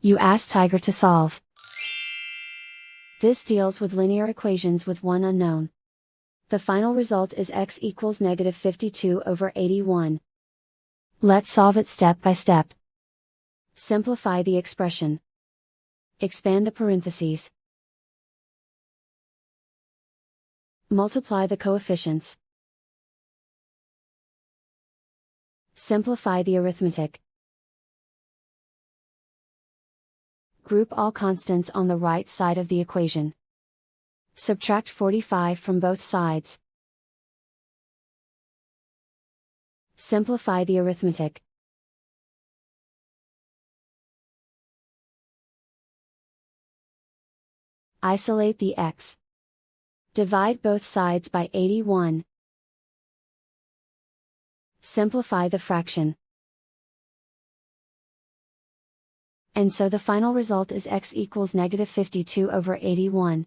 You ask Tiger to solve. This deals with linear equations with one unknown. The final result is x equals negative 52 over 81. Let's solve it step by step. Simplify the expression. Expand the parentheses. Multiply the coefficients. Simplify the arithmetic. Group all constants on the right side of the equation. Subtract 45 from both sides. Simplify the arithmetic. Isolate the x. Divide both sides by 81. Simplify the fraction. And so the final result is x equals negative 52 over 81.